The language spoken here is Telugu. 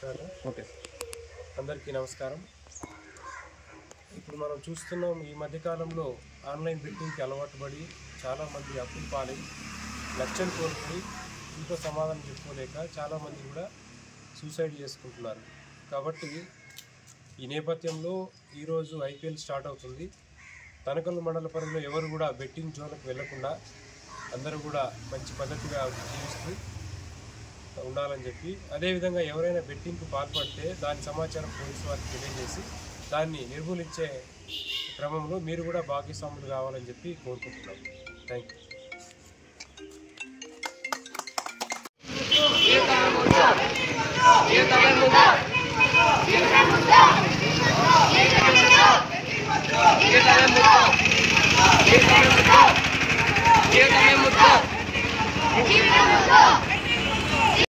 ఓకే, అందరికీ నమస్కారం. ఇప్పుడు మనం చూస్తున్నాం, ఈ మధ్యకాలంలో ఆన్లైన్ బెట్టింగ్కి అలవాటు పడి చాలామంది అప్పులు పాలై లక్ష్యం కోల్పోయి ఇంట్లో సమాధానం చెప్పుకోలేక చాలామంది కూడా సూసైడ్ చేసుకుంటున్నారు. కాబట్టి ఈ నేపథ్యంలో ఈరోజు ఐపీఎల్ స్టార్ట్ అవుతుంది. తనకల్లు మండల పరిధిలో ఎవరు కూడా బెట్టింగ్ జోన్లకు వెళ్లకుండా అందరూ కూడా మంచి పద్ధతిగా జీవిస్తూ ఉండాలని చెప్పి, అదేవిధంగా ఎవరైనా బెట్టింగ్కు పాల్పడితే దాని సమాచారం పోలీసు వారికి తెలియజేసి దాన్ని నిర్మూలించే క్రమంలో మీరు కూడా భాగస్వాములు కావాలని చెప్పి కోరుకుంటున్నాం. Thank you.